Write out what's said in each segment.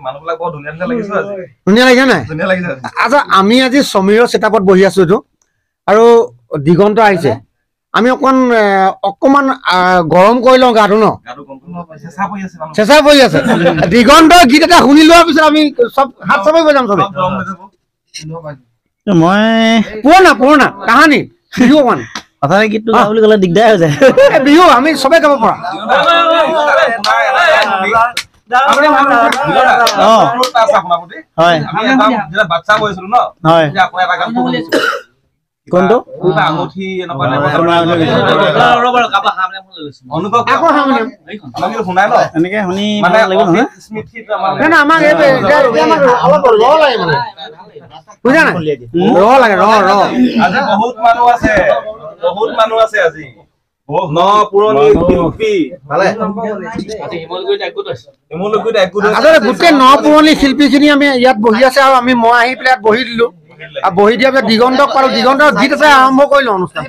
মানুহবিলাক বহুত ধুনীয়া লাগিছে আজি ধুনীয়া লাগিছে নাই ধুনীয়া লাগিছে আচ্ছা আমি আজি সমীৰৰ সেটআপত বহি আছো এটো আৰু দিগন্ত আহিছে আমি অকমান গৰম কৰি লওঁ গাটো ন চেঁচা পৰি আছে দিগন্তৰ গীত এটা শুনি লোৱাৰ পিছত আমি সব হাত চাপৰি বজাম চবে মই পুৰণা কাহানী বিহু অকমান অথাৰে গীতটো গাওঁ বুলি ক'লে দিগদাৰ হৈ যায় বিহু আমি সবে গাব পৰা বাচ্চা গৈছিলো ন কোনটো আঙুঠি শুনাই ন এনেকে শুনি মানে বহুত মানুহ আছে আজি গোটেই পুৰণি শিল্পী খিনি আমি ইয়াত বহি আছে আৰু আমি মই আহি পেলাই বহি দিলো বহি দিয়া পিছত দিগন্তক পালো দিগন্তৰ গীত আছে আৰম্ভ কৰিলো অনুষ্ঠান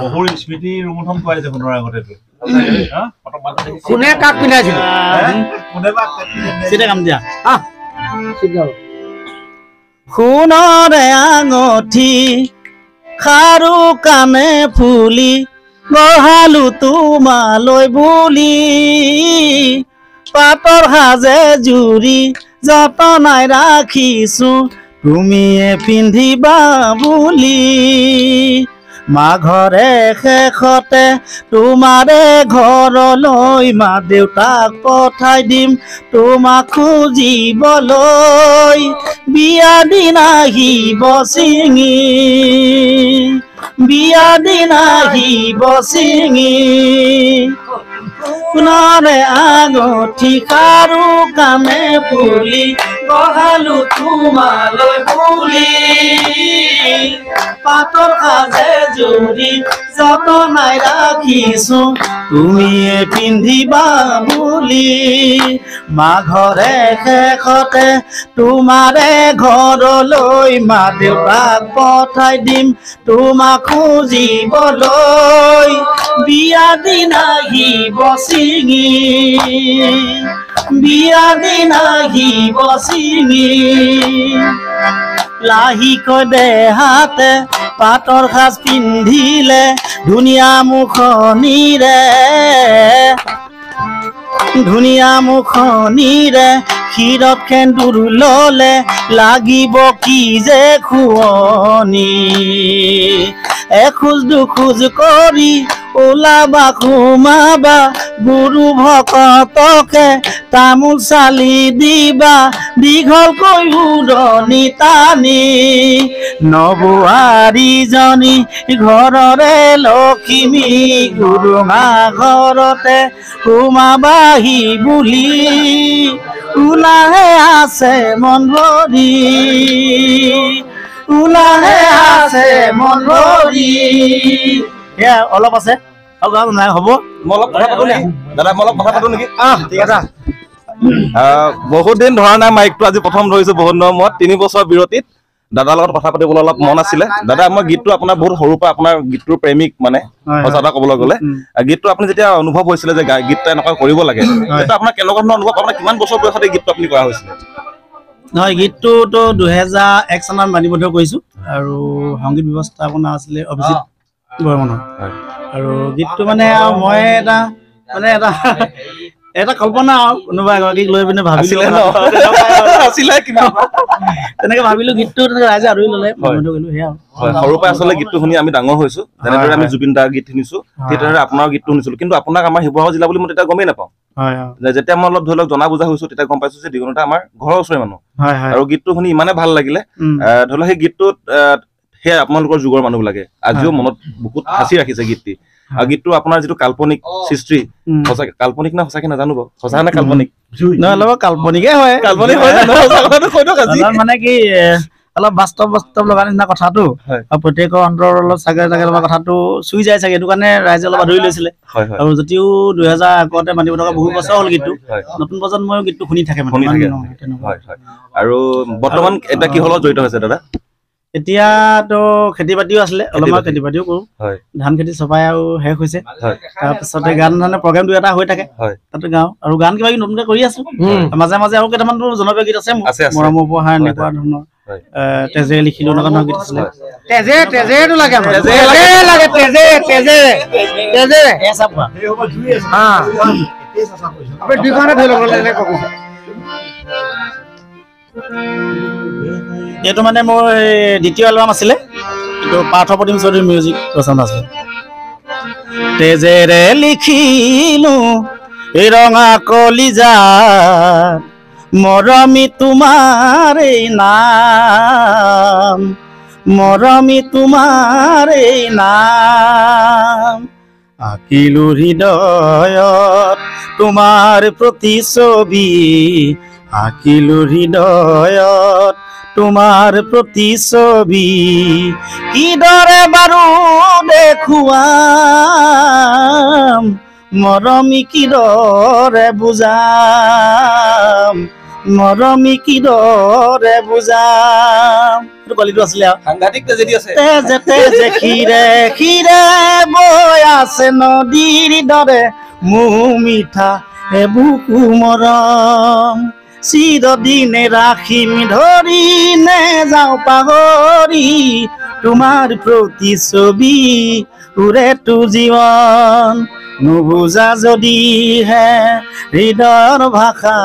বহু স্মৃতি ৰোমন্থন কৰাইছে সোণৰ আগতে কোনে কাক পিন্ধাইছিল কাম দিয়া সোণৰে আঙঠি খাৰু কাণে ফুলি গঢ়ালো তোমালৈ বুলি পাতৰ সাজে জুৰি যতনাই ৰাখিছো তুমিয়ে পিন্ধিবা বুলি মাঘৰে শেষতে তোমাৰে ঘৰলৈ মা দেউতাক পঠাই দিম তোমাক খুজিবলৈ বিয়া দিন আহিব ছিঙি বিয়া দিন আহিব ছিঙি সোণৰে আঙঠি খাৰু কাণে ফুলি গঢ়ালো তোমালৈ বুলি পাতৰ সাজে জুৰি যতনাই ৰাখিছো তুমিয়ে পিন্ধিবা বুলি মাঘৰে শেষতে তোমাৰে ঘৰলৈ মা দেউতাক পঠাই দিম তোমাক খুজিবলৈ বিয়া দিন আহিব ছিঙি বিয়া দিন আহিব ছিঙি লাহিকৈ দেহাতে পাতৰ সাজ পিন্ধিলে ধুনীয়া মুখনিৰে ক্ষীৰত সেন্দুৰ ললে লাগিব কি যে খুৱনি এখোজ দুখোজ কৰি ওলাবা সোমাবা গুৰু ভকতকে তামোল চালি দিবা দীঘলকৈ উৰণি টানি নবোৱাৰীজনী ঘৰৰে লখিমী গুৰুমা ঘৰতে সোমাবাহি বুলি ওলাহে আছে মন ভৰি ওলাহে আছে মন ভৰি এয়া অলপ আছে আৰু গান নাই হ'ব মই অলপ কথা পাতো নেকি দাদা মই অলপ কথা পাতো নেকি ঠিক আছে বহুত দিন ধৰা নাই মাইকটো আজি প্ৰথম ধৰিছো বহুত দিনৰ মূৰত 3 বছৰ বিৰতিত দাদাৰ লগত কথা পাতিবলৈ অলপ মন আছিলে দাদা মই গীতটো আপোনাৰ বহুত সৰুৰ পৰা আপোনাৰ গীতটোৰ প্ৰেমিক মানে সঁচা কথা ক'বলৈ গ'লে গীতটো আপুনি যেতিয়া অনুভৱ হৈছিলে যে গীতটা এনেকুৱা কৰিব লাগে তেতিয়া আপোনাৰ কেনেকুৱা ধৰণৰ অনুভৱ আপোনাৰ কিমান বছৰ বয়সত এই গীতটো আপুনি কৰা হৈছিলে নহয় গীতটোতো 2001 চনত বাণীবদ্ধ কৰিছো আৰু সংগীত ব্যৱস্থাপনা আছিলে অভিজিত বৰ্মনৰ আৰু গীতটো মানে মই এটা কল্পনা কোনোবা এগৰাকীক লৈ পিনে ভাবিলো তেনেকে ভাবিলো গীতটো ৰাইজে আদৰি ললে সৰুৰ পৰা আচলতে গীতটো শুনি আমি ডাঙৰ হৈছো যেনেদৰে আমি জুবিন দাৰ গীত শুনিছো তেনেদৰে আপোনাৰ গীতটো শুনিছিলো কিন্তু আপোনাক আমাৰ শিৱসাগৰ জিলা বুলি মই তেতিয়া গমেই নাপাওঁ যেতিয়া মই অলপ ধৰি লওক জনা বুজা হৈছো তেতিয়া গম পাইছো যে দিগন্ত আমাৰ ঘৰৰ ওচৰৰে মানুহ আৰু গীতটো শুনি ইমানে ভাল লাগিলে ধৰি লওক সেই গীতটোত সেয়া আপোনালোকৰ যুগৰ মানুহবিলাকে আজিও মনত বহুত সাঁচি ৰাখিছে গীতটি আৰু গীতটো আপোনাৰ যিটো কাল্পনিক সৃষ্টি সঁচাকে কাল্পনিক না সঁচাকে নাজানো বাৰু সঁচা নে কাল্পনিক নহয় অলপ কাল্পনিকে হয় কাল্পনিক হয় মানে কি অলপ বাস্তৱ লগা নিচিনা কথাটো আৰু প্ৰত্যেকৰ অন্তৰৰ অলপ চাগে লগা কথাটো চুই যায় চাগে সেইটো কাৰণে ৰাইজে অলপ আদৰি লৈছিলে আৰু যদিও 2000 আগতে মাতিব থকা বহু বছৰ হ'ল গীতটো নতুন প্ৰজন্মই গীতটো শুনি থাকে আৰু বৰ্তমান এটা কি হলত জড়িত হৈছে দাদা এতিয়াতো খেতি বাতিও আছিলে অলপমান খেতি বাতিও কৰো ধান খেতি চপাই আৰু শেষ হৈছে তাৰপিছতে গান প্ৰগ্ৰেম 2 এটা হৈ থাকে তাতে গাওঁ আৰু গান কিবা নতুনকে কৰি আছো মাজে মাজে আৰু কেইটামান জনপ্ৰিয় গীত আছে মৰম উপহাৰ এনেকুৱা ধৰণৰ তেজে লিখিলো এনেকুৱা ধৰণৰ গীত আছিলে তেজেটো লাগে তেজে এইটো মানে মোৰ দ্বিতীয় এলবাম আছিলে কিন্তু পাৰ্থপ্ৰতিম চৌধুৰীৰ মিউজিক ৰচনা আছে তেজেৰে লিখিলো এই ৰঙা কলিজাত মৰমি তোমাৰ এই নাম মৰমি তোমাৰ এই নাম আঁকিলো হৃদয়ত তোমাৰ প্ৰতিচ্ছবি আঁকিলো হৃদয়ত তোমাৰ প্ৰতিচ্ছবি কিদৰে বাৰু দেখুৱাম মৰমি কিদৰে বুজাম মৰমি কিদৰে বুজাম কলিটো আছিলে সাংঘাতিক তেজেদি আছে তেজে তেজে খিৰে খিৰে বৈ আছে নদীৰ দৰে মোৰ মিঠা বুকু মৰম চিৰদিনে ৰাখিম ধৰি নেযাওঁ পাহৰি তোমাৰ প্ৰতিচ্ছবি উৰেটো জীৱন নুবুজা যদিহে হৃদয়ৰ ভাষা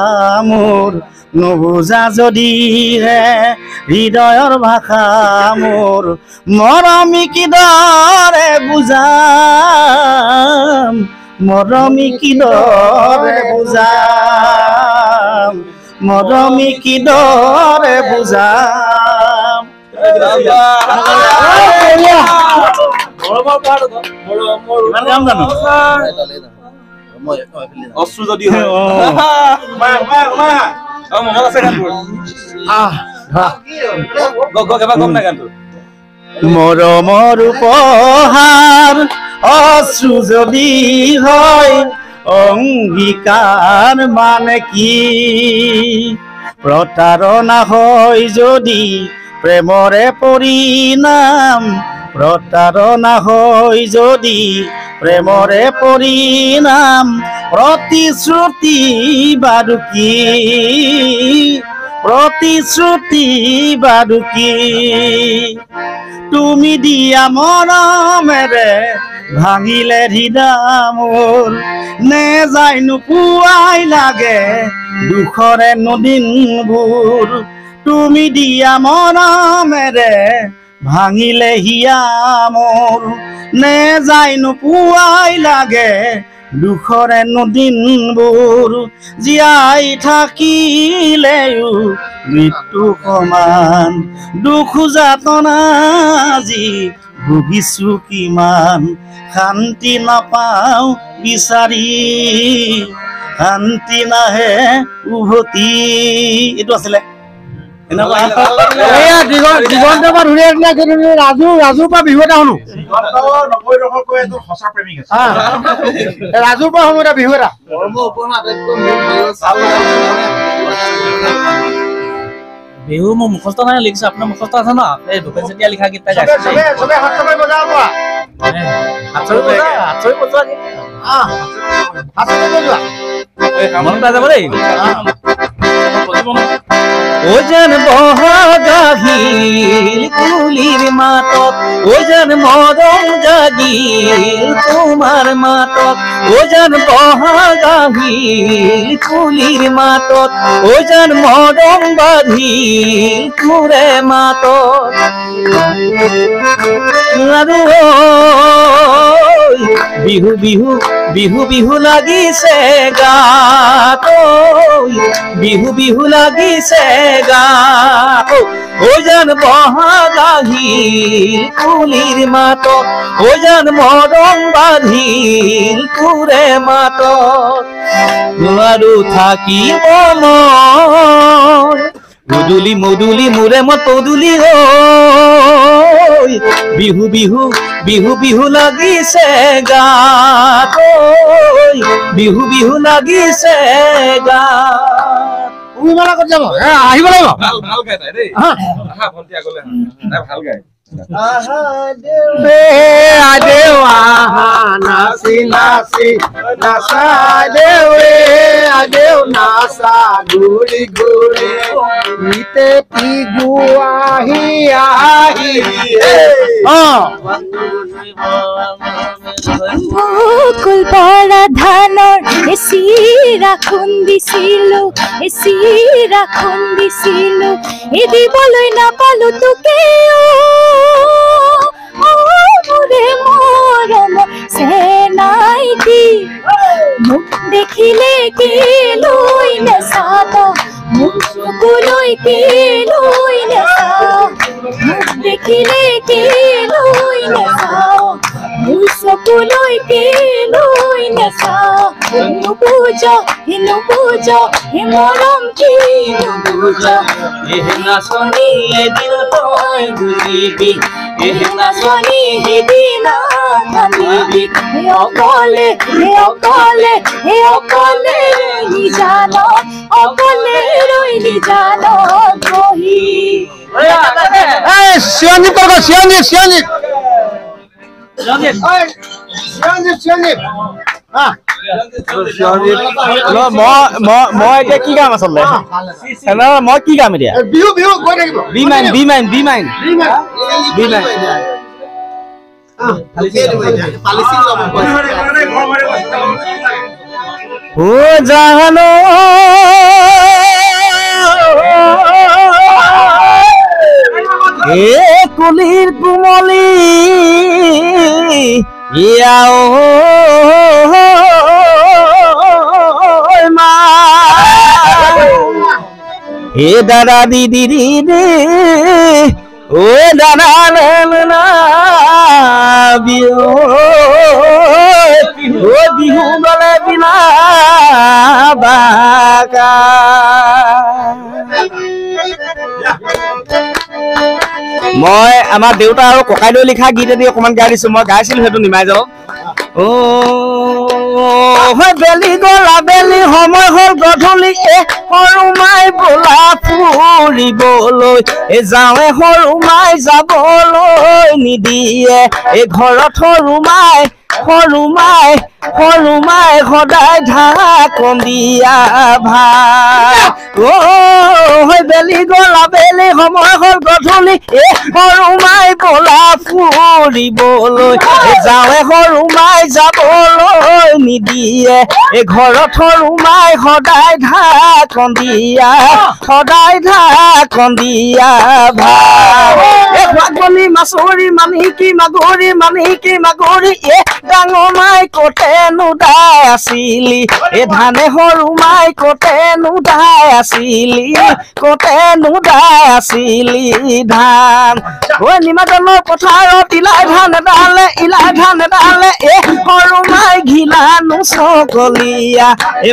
মোৰ নুবুজা যদিহে হৃদয়ৰ ভাষা মোৰ মৰমি কিদৰে বুজাম মৰমি কিদৰে বুজাম মৰমি কিদৰে বুজাম অশ্ৰু যদি হয় মনত আছে গম নাই গানটো মৰমৰ উপহাৰ অশ্ৰু যদি হয় অংগীকাৰ মানে কি প্ৰতাৰণা হয় যদি প্ৰেমৰে পৰিণাম প্ৰতাৰণা হয় যদি প্ৰেমৰে পৰিণাম প্ৰতিশ্ৰুতি বাৰু কি প্ৰতিশ্ৰুতি বাৰু কি তুমি দিয়া মৰমেৰে ভাঙিলে হৃদয় মোৰ নেযায় নোপোৱাই লাগে দুখৰে নদীনবোৰ তুমি দিয়া মৰমেৰে ভাঙিলে হিয়া মোৰ নেযায় নোপোৱাই লাগে দুখৰে নদীনবোৰ জীয়াই থাকিলেও মৃত্যু সমান দুখ যাতনা আজি ভুগিছো কিমান শান্তি নাপাওঁ বিচাৰি শান্তি নাহে উভতি এইটো আছিলে ৰাজুৰ পৰা বিহু এটা শুনো ৰাজুৰ পৰা শুনো এটা বিহু এটা বিহু মোৰ মুখস্থ নাই লিখিছো আপোনাৰ মুখস্থ আছে ন এই ভূপেন চেতিয়া লিখা গীত ওজন বহাগাহিল কুলির মাতত ওজন মরম জাগিল তোমার মাতত ওজন বহাগাহিল কুলির মাতত ওজন মরম বাঁধিল কুরে মাতত বিহু বিহু বিহু বিহু লাগিছে গাত বিহু বিহু লাগিছে গাত ওজন বহাগাহিল কুলির মাতত ওজন মৰম বাঁধিল কুৰে মাতত আৰু থাকিব মই মুদুলি মুদুলি মোৰে মত পদুলি ঐ বিহু বিহু বিহু বিহু লাগিছে গাত ঐ বিহু বিহু লাগিছে গাত উমিমালা ক'ত যাব আহিব লাগিব ভাল ভাল গায় তাই দেই আহা ভন্টি আগলৈ তাই ভাল গায় আদেউ আহা নাচি নাচি নাচা দেউ আদেউ নাচা ঘূৰি ঘূৰি ইতে পিগু আহি আহি বকুল পৰা ধানৰ চিৰা খুন্দিছিলো চিৰা খুন্দিছিলো দিবলৈ নাপালো তোকে মোৰে মৰম চেনাইটি মোক দেখিলে কি লৈ নেচাব মোক চকুলৈ কি লৈ নেচাও মোক দেখিলে কি লৈ নেচাও মোৰ চকুলৈ কি লৈ নেচাও নুবুজ হে মৰম কি নুবুজ নাচনী এদিন তই বুজিবি নাচনী সিদিনা কান্দিবি অকলে নিজান অকলে ৰৈলি জান বহি চিৰঞ্জীৱ ক'ত গ'ল চিৰঞ্জীৱ মই এতিয়া কি কাম আচলতে মই কি কাম এতিয়া বিহু বিহু গৈ থাকিব বি মাইন ও জানো এ কুলিৰ কুমলি ইয়াও মা এ দাদা দিদি ৰে ও দাদা না বিহু বিহু গলে বিনা বাকা মই আমাৰ দেউতা আৰু ককাইদেউ লিখা গীত এটি অকমান গাই দিছো মই গাইছিলো সেইটো নিমাই যাওক বেলি গলা বেলি সময় হল গধূলি সৰু মাই বোলা ফুৰিবলৈ যাওঁৱে সৰু মাই যাবলৈ নিদিয়ে ঘৰত সৰু মাই সদায় ঢাকন দিয়া ভাই বেলি গলা বেলি সময় হল গধূলি সৰু মাই বোলা ফুৰিবলৈ যাওঁৱে সৰু মাই যাবলৈ নিদিয়ে ঘৰত সৰু মাই সদায় ঢাকন দিয়া ভাগনি মাছৰি মানিকি মাগুৰি ডাঙৰ মাই কতে নুদাই আছিলি ধানে সৰু মাই কতে নুদাই আছিলি ধান নিমাজনৰ পথাৰত ইলাই ধান এডালে সৰু মাই ঘিলানো চকলীয়া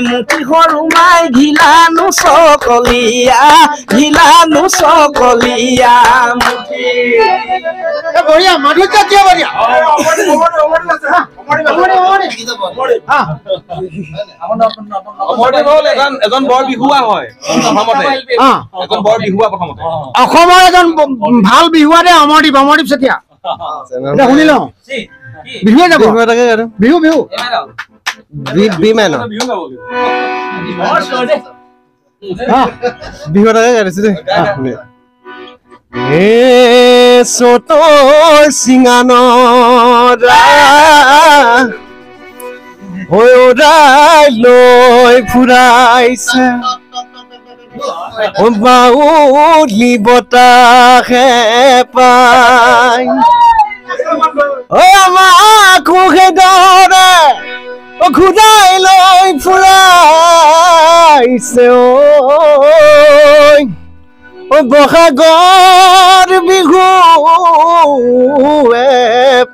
মুঠি সৰু মাই ঘিলানো চকলীয়া মুঠি বঢ়িয়া মাধুৰ্য কিয় বঢ়িয়া এজন বৰ বিহুৱা হয় অসমৰ এজন ভাল বিহুৱা দে অমৰদীপ চেতিয়া শুনি লওঁ বিহুৱে যাব বিহু বিহু এটাকে গাইছো দেই চতৰ চিঙানৰা লৈ ফুৰাইছে বাউলি বতাহে পাই আমাকো সেইদৰে ঘূৰাই লৈ ফুৰাইছে বহাগৰ বিহু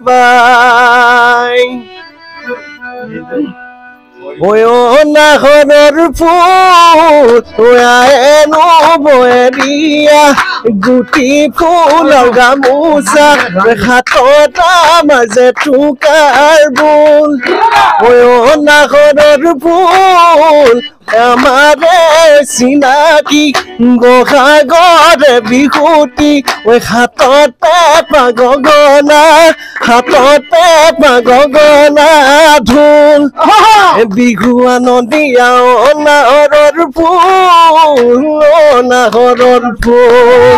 পাই নাহৰৰ ফুল এনো বৰিয়া গুটি ফুলৰ গামোচা হাতত মাজে টুকাৰ বোল নাহৰৰ ফুল আমাৰে চিনাকি গহাগৰে বিহুতি হাততে পাগগনা ঢোল বিহু আনন্দীয়া নাহৰৰ ফুল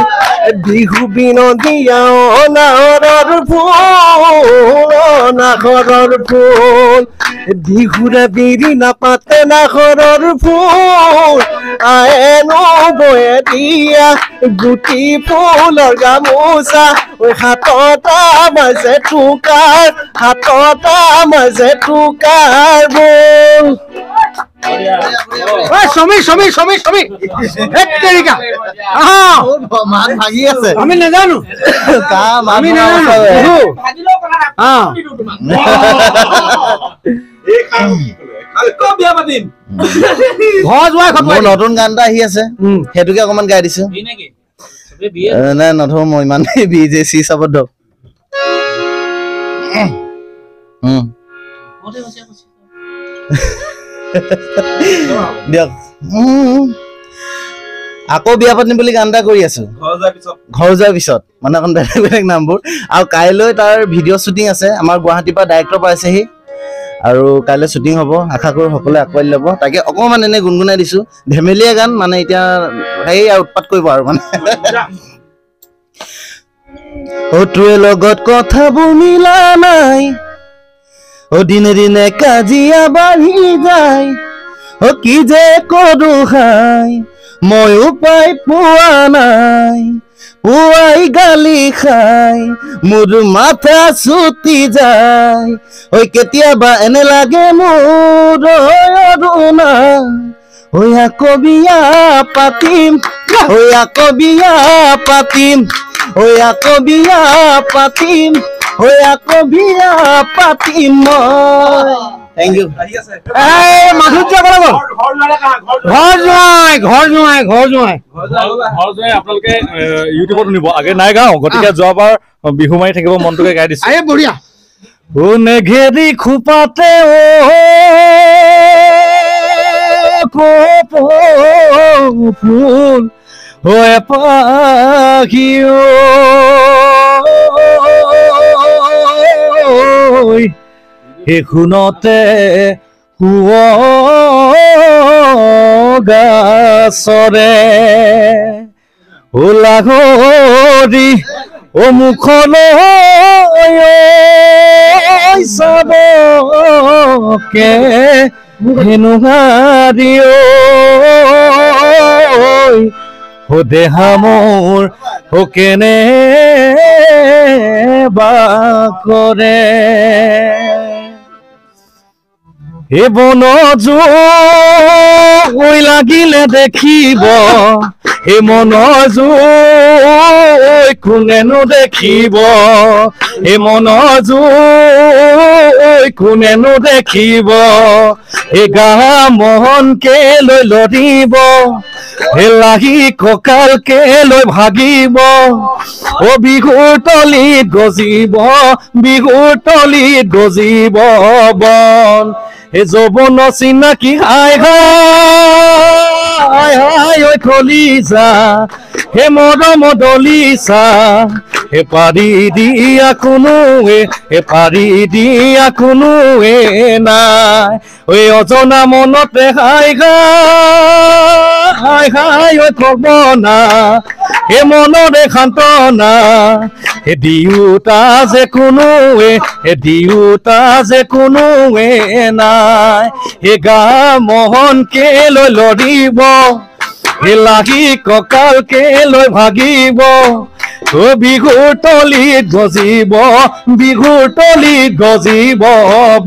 বিহু বিনন্দীয়া নাহৰৰ ফুল বিহুৰে বিৰি নাপাতে নাহৰৰ ফুল আয়েনো বয়ে দিয়া গুটি ফুলৰ গামোচা হাতত মাজে টুকাৰ বোল মান ভাগি আছে আমি নাজানো আমি মোৰ নতুন গান এটা আহি আছে সেইটোকে অকমান গাই দিছো নাই নথো মই ইমান BJC চাবত দিয়ক আকৌ বিয়া পাতিম বুলি গান এটা কৰি আছো ঘৰ যোৱাৰ পিছত মানে অকণ বেলেগ বেলেগ নামবোৰ আৰু কাইলৈ তাৰ ভিডিঅ' শ্বুটিং আছে আমাৰ গুৱাহাটীৰ পৰা ডাইৰেক্টৰ পাইছেহি আৰু কাইলৈ শ্বুটিং হ'ব আশা কৰোঁ সকলোৱে আঁকোৱালি ল'ব তাকে অকণমান এনে গুণগুণাই দিছো ধেমেলীয়া গান মানে এতিয়া সেই উৎপাত কৰিব আৰু মানে তোৰে লগত কথাবোৰ মিলা নাই দিনে দিনে কাজিয়া বাঢ়ি যায় কি যে কৰো হাই মই উপায় পোৱা নাই পুৱাই গালি খাই মোৰ মাথা চুটি যায় কেতিয়াবা এনে লাগে মোৰ আকৌ বিয়া পাতিম আকৌ বিয়া পাতিম আকৌ বিয়া পাতিম আকৌ বিয়া পাতিম মই থেংক ইউ মাধুৰ্য আপোনালোকে ইউটিউবত শুনিব আগে নাই গাওঁ গতিকে যোৱাবাৰ বিহু মাৰি থাকিব মনটোকে গাই দিছো বঢ়িয়া ঘেৰি খোপাতে ফুল হৈ পাখি সেইখনতে গাছৰে লাগৰি মুখলৈ চাবকে হেনুহাৰি দেহা মোৰ কেনে বাকৰে এই বন জুই লাগিলে দেখিব এই মন জুই কোনেনো দেখিব এই মন জুই কোনেনো দেখিব এই গা মনকে লৈ লৰিব এই লাগি কঁকালকে লৈ ভাগিব বিহুৰ তলিত গজিব বন এই যৌৱন চিনাকি হাই হাই খলিছা হে মৰম দলিছা হে পাৰি দিয়া কোনোৱে নাই অজনা মনতে হাই হাই খবনা হে মনৰে সান্তনা হে দিওতা যে কোনোৱে নাই হে গা মহনকে লৈ লৰিব হে লাগি কঁকালকে লৈ ভাগিব বিহুৰ তলিত গজিব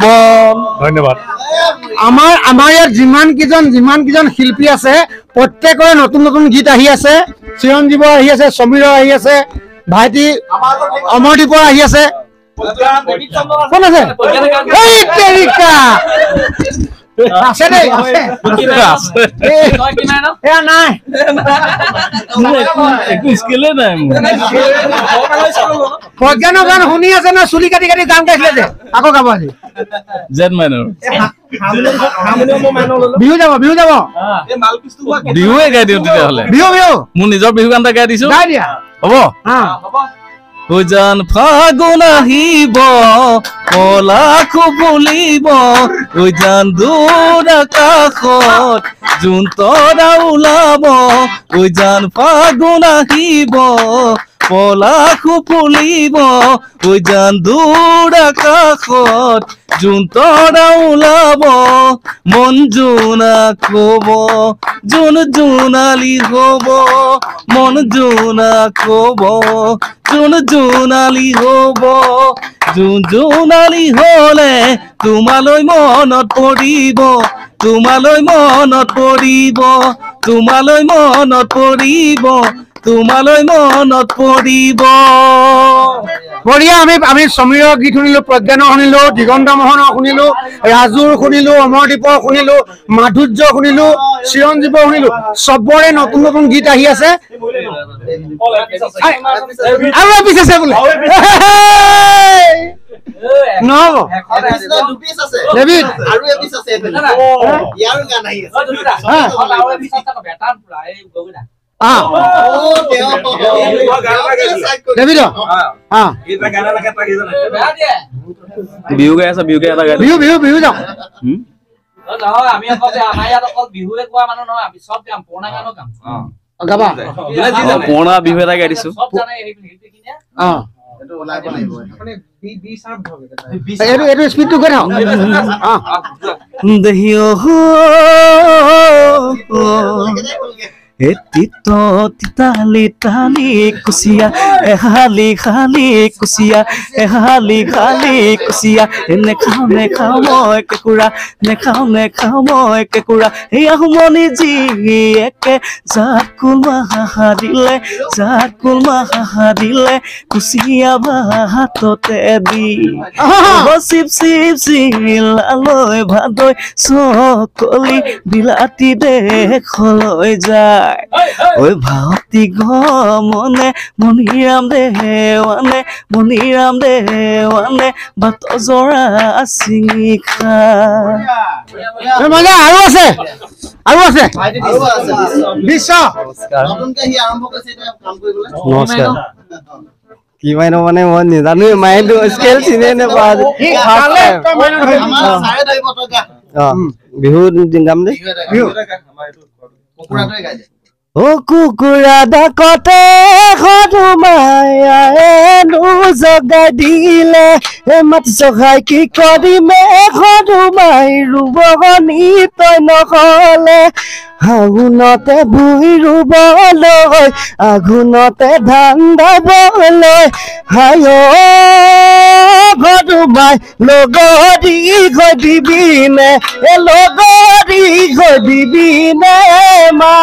বন ধন্যবাদ আমাৰ ইয়াত যিমান কেইজন শিল্পী আছে প্ৰত্যেকৰে নতুন নতুন গীত আহি আছে চিৰঞ্জীৱৰ আহি আছে সমীৰৰ আহি আছে ভাইটি অমৰদীপৰ আহি আছে কোন আছে আছে দেই আছে তই কি নাই ন এয়া নাই একো স্কিলে নাই মোৰ প্ৰজ্ঞানৰ গান শুনি আছে না চুলি কাটি কাটি গান গাইছিলে যে আকৌ গাব আজি জেড মাইনৰ বিহু যাব বিহুৱে গাই দিওঁ তেতিয়াহ'লে বিহু মোৰ নিজৰ বিহু গান এটা গাই দিছো গাই দিয়া হ'ব উজান ফাগুন আহিব পলাশু ফুলিব উজান দূৰ আকাশত জোন তৰা ওলাব উজান ফাগুন আহিব পলাশু ফুলিব উজান দূৰ আকাশত জোন তৰা ওলাব মন জোনাক হ'ব জোন জোনালী হ'ব মন জোনাক হ'ব জোন জোনালী হ'ব জোন জোনালী হ'লে তোমালৈ মনত পৰিব তোমালৈ মনত পৰিব তোমালৈ মনত পৰিব তোমালৈ মনত পৰিব বঢ়িয়া আমি সমীৰৰ গীত শুনিলো প্ৰজ্ঞানৰ শুনিলো দিগন্ত মোহনৰ শুনিলো ৰাজুৰ শুনিলো অমৰদীপৰ শুনিলো মাধুৰ্য শুনিলো চিৰঞ্জীৱৰ শুনিলো চবৰে নতুন নতুন গীত আহি আছে আৰু এপিছ আছে বোলে নহ'ব ডেভিড ডেভিড বিহু গাই আছা বিহু গাই এটা গাই বিহু যাওঁ নহয় আমি অকল আমাৰ ইয়াত অকল বিহুৱে গোৱা মানুহ নহয় আমি চব কাম পুৰণা গানো কাম গাবা পুৰণা বিহু এটা গাই দিছো চব জানে শিল্পীখিনিয়ে এইটো স্পীডটো গৈ থাকক দেহিও তিতালি তালি কুচিয়া এহালি খালি কুচিয়া এহালি খালি কুচিয়া নেখাও মই কেঁকুৰা নেখাও মই কেঁকুৰা এয়া হুমনি যি একে জাকুল মাহা দিলে কুচিয়া ভাততে দি চিপ চিলালৈ ভাদৈ চকলি বিলাতী দেশলৈ যায় ঐ ভাৱতী গমনে মণিৰাম দেৱানে বাট জৰা চিঙি খায় আৰু আছে বিশ্ব নমস্কাৰ কি মাইনো মানে মই নাজানো মাইনটো স্কেল চিনে নাপাওঁ বিহু গাম দেই ও কুকুৰা ডাকতে সদুমায়ানো জগাই দিলে মাটি চখাই কি কৰিমে সদুমাই ৰুবনি তই নহলে আঘোণতে ভুই ৰুবলৈ আঘোণতে ধান দাবলৈ হায় সদুমাই লগৰি গৈ দিবিনে লগৰি গৈ দিবিনে মা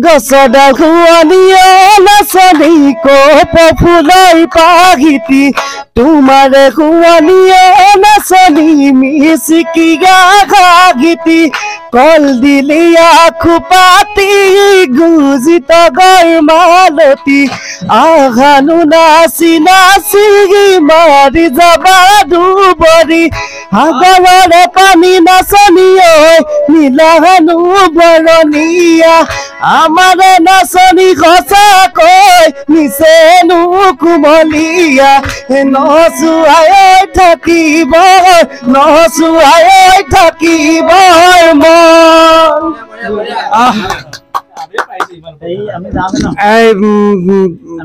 গছৰ ডাল খুৱনিয়ে নাচনি কপ ফুলাই পাহিতি তোমাৰে খুৱনিয়ে নাচনি মিচিকি গীতি কল দিলি আখু পাতি গুজিত গৰ মালতী আঘানো নাচি মাৰি যাবা দুবৰি সাগৰৰে পানী নাচনি ঐ নীলাহানো বৰণীয়া আমাৰে নাচনি সঁচাকৈ নিচেনো কুমলীয়া নচুৱাই থাকিব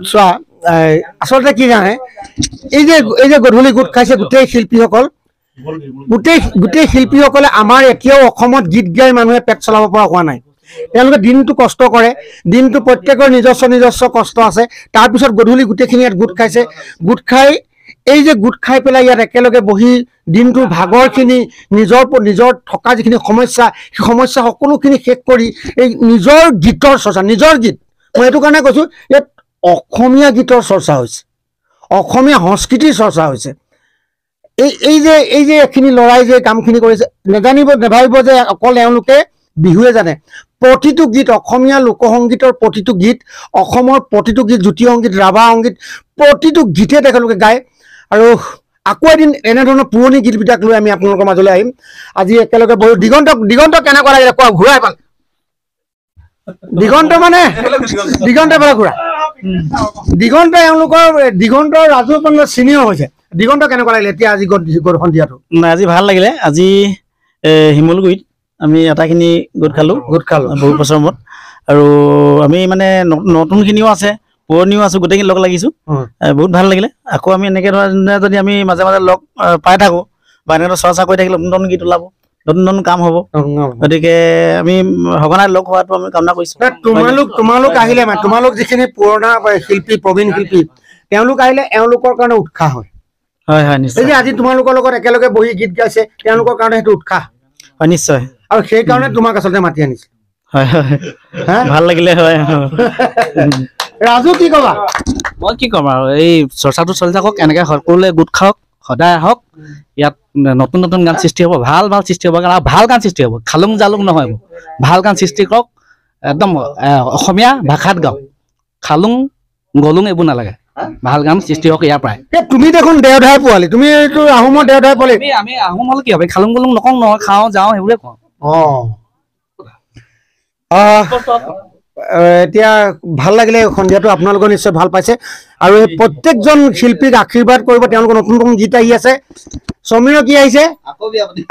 চোৱা আচলতে কি জানে এই যে গধূলি গোট খাইছে গোটেই শিল্পীসকল গোটেই শিল্পীসকলে আমাৰ এতিয়াও অসমত গীত গাই মানুহে পেট চলাব পৰা হোৱা নাই তেওঁলোকে দিনটো কষ্ট কৰে দিনটো প্ৰত্যেকৰ নিজস্ব কষ্ট আছে তাৰপিছত গধূলি গোটেইখিনি ইয়াত গোট খাইছে গোট খাই পেলাই ইয়াত একেলগে বহি দিনটোৰ ভাগৰখিনি নিজৰ থকা যিখিনি সমস্যা সেই সমস্যা সকলোখিনি শেষ কৰি এই নিজৰ গীতৰ চৰ্চা নিজৰ গীত মই এইটো কাৰণে কৈছোঁ ইয়াত অসমীয়া গীতৰ চৰ্চা হৈছে অসমীয়া সংস্কৃতিৰ চৰ্চা হৈছে। এই যে এইখিনি ল'ৰাই যে কামখিনি কৰিছে, নেভাবিব যে অকল এওঁলোকে বিহুৱে জানে। প্ৰতিটো গীত, অসমীয়া লোকসংগীতৰ প্ৰতিটো গীত, অসমৰ প্ৰতিটো গীত, জ্যোতি সংগীত, ৰাভা সংগীত, প্ৰতিটো গীতে তেখেতলোকে গায়। আৰু আকৌ এদিন এনেধৰণৰ পুৰণি গীতবিলাক লৈ আমি আপোনালোকৰ মাজলৈ আহিম। আজি একেলগে বহি দিগন্ত কেনেকুৱা লাগিলে কোৱা, ঘূৰাই পাল দিগন্ত মানে দিগন্ত এফালে ঘূৰা। দিগন্ত দিগন্তৰ ৰাজু চিনিয়ৰ হৈছে। দিগন্ত কেনেকুৱা লাগিলে এতিয়া আজি সন্ধিয়াটো? আজি ভাল লাগিলে। আজি শিমলুগুৰিত আমি আটাইখিনি গোট খালো বহুত বছৰৰ মূৰত। আৰু আমি মানে নতুনখিনিও আছে, পুৰণিও আছো, গোটেইখিনি লগ লাগিছো। বহুত ভাল লাগিলে। আকৌ আমি এনেকে ধৰণে যদি আমি মাজে মাজে লগ পাই থাকো বা এনেকৈ চৰ্চা কৰি থাকিলে নতুন গীত ওলাব, নতুন কাম হ'ব। গতিকে আমি সঘনাই লগ হোৱাটো আমি কামনা কৰিছো। তোমালোক আহিলে মানে তোমালোক যিখিনি পুৰণা শিল্পী, প্ৰবীণ শিল্পী, তেওঁলোক আহিলে এওঁলোকৰ কাৰণে উৎসাহ হয়। হয় হয় নিশ্চয়। এই যে আজি তোমালোকৰ লগত একেলগে বহি গীত গাইছে, তেওঁলোকৰ কাৰণে সেইটো উৎসাহ হয় নিশ্চয়। আৰু সেইকাৰণে তোমাক আচলতে মাতি আনিছে। হয় হয় ভাল লাগিলে। হয় ৰাজু কি কবা? মই কি ক'ম আৰু, এই চৰ্চাটো চলি থাকক, এনেকে সকলোৱে গোট খাওক, সদায় আহক। ইয়াত নতুন নতুন গান সৃষ্টি হ'ব, ভাল সৃষ্টি হ'ব, কাৰণ ভাল গান সৃষ্টি হ'ব, খালুং জালুং নহয়, ভাল গান সৃষ্টি কৰক। একদম অসমীয়া ভাষাত গাওক, খালুং গলুং এইবোৰ নালাগে, ভাল গান সৃষ্টি হওক ইয়াৰ পৰাই। তুমি দেখোন দেওধাই পোৱালি, তুমি এইটো আহোমৰ দেওধাই পোৱালি। আমি আহোম হ'লে কি হ'ব, খালুং গলুং নকওঁ নহয়, খাওঁ যাওঁ সেইবোৰে কওঁ। এতিয়া ভাল লাগিলে সন্ধিয়াটো, আপোনালোকৰ নিশ্চয় ভাল পাইছে। আৰু এই প্ৰত্যেকজন শিল্পীক আশীৰ্বাদ কৰিব। তেওঁলোকৰ নতুন নতুন গীত আহি আছে। সমীৰৰ কি আহিছে?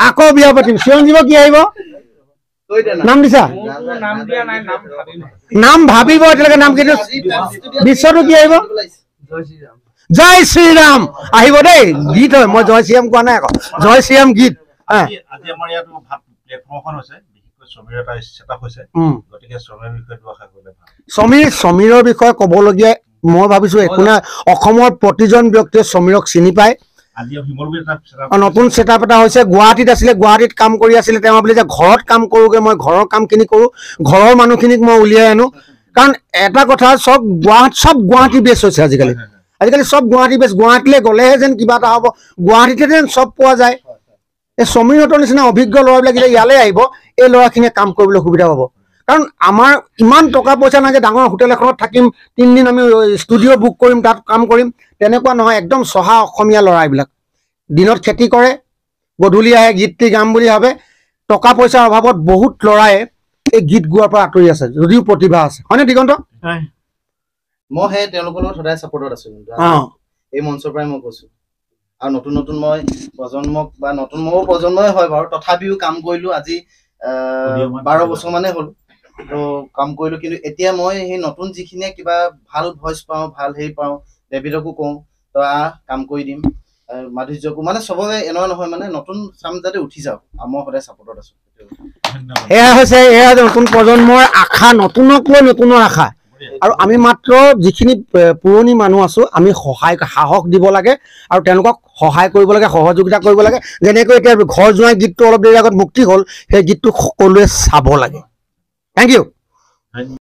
আকৌ বিয়া পাতিম। চিৰঞ্জীৱৰ কি আহিব? নাম দিছা? নাম ভাবিব এতিয়ালৈকে নাম, কিন্তু বিশ্বটো কি আহিব? জয় শ্ৰীৰাম আহিব দেই। গীত হয়, মই জয় শ্ৰীৰাম কোৱা নাই আকৌ, জয় শ্ৰীৰাম গীত। সমীৰৰ বিষয়ে ক'বলগীয়া মই ভাবিছো একো নাই। অসমৰ প্ৰতিজন ব্যক্তিয়ে সমীৰক চিনি পায়। নতুন ছেটআপ এটা হৈছে, গুৱাহাটীত আছিলে, গুৱাহাটীত কাম কৰি আছিলে। তেওঁ বুলি যে ঘৰত কাম কৰোগে, মই ঘৰৰ কামখিনি কৰো, ঘৰৰ মানুহখিনিক মই উলিয়াই আনো। কাৰণ এটা কথা, চব গুৱাহাটী বেছ হৈছে আজিকালি চব গুৱাহাটী বেছ। গুৱাহাটীলৈ গ'লেহে যেন কিবা এটা হ'ব, গুৱাহাটীতে যেন চব পোৱা যায়। এই সমীৰহঁতৰ নিচিনা অভিজ্ঞ ল'ৰাবিলাক যেতিয়া ইয়ালৈ আহিব, এই ল'ৰাখিনিয়ে কাম কৰিবলৈ সুবিধা পাব। কাৰণ আমাৰ ইমান টকা পইচা নাই যে ডাঙৰ হোটেল এখনত থাকিম, 3 দিন আমি ষ্টুডিঅ' বুক কৰিম, তাত কাম কৰিম, তেনেকুৱা নহয়। একদম চহা অসমীয়া ল'ৰা এইবিলাক। দিনত খেতি কৰে, গধূলি আহে গীতটি গাম বুলি ভাবে। টকা পইচাৰ অভাৱত বহুত ল'ৰাই এই গীত গোৱাৰ পৰা আঁতৰি আছে, যদিও প্ৰতিভা আছে। হয়নে দিগন্ত? মই সেই তেওঁলোকৰ লগত সদায় ছাপোৰ্টত আছো। এই মঞ্চৰ পৰাই মই কৈছো। আৰু নতুন মই প্ৰজন্মক, বা নতুন মোৰো প্ৰজন্মই হয় বাৰু, তথাপিও কাম কৰিলো। আজি 12 বছৰ মানে হ'ল তো কাম কৰিলো। কিন্তু এতিয়া মই সেই নতুন যিখিনিয়ে কিবা ভাল ভইচ পাওঁ, ভাল হেৰি পাওঁ, ডেভিডকো কওঁ তই কাম কৰি দিম, মাধুৰ্যকো, মানে চবকে এনেকুৱা নহয়, মানে নতুন চাম যাতে উঠি যাওক। মই সদায় ছাপোৰ্টত আছো। এয়া হৈছে নতুন প্ৰজন্মৰ আশা, নতুনক লৈ নতুনৰ আশা। আৰু আমি মাত্ৰ যিখিনি পুৰণি মানুহ আছো, আমি সাহস দিব লাগে আৰু তেওঁলোকক সহায় কৰিব লাগে, সহযোগিতা কৰিব লাগে। যেনেকৈ এতিয়া ঘৰ জোৱাই গীতটো অলপ দেৰি আগত মুক্তি হ'ল, সেই গীতটো সকলোৱে চাব লাগে। Thank U.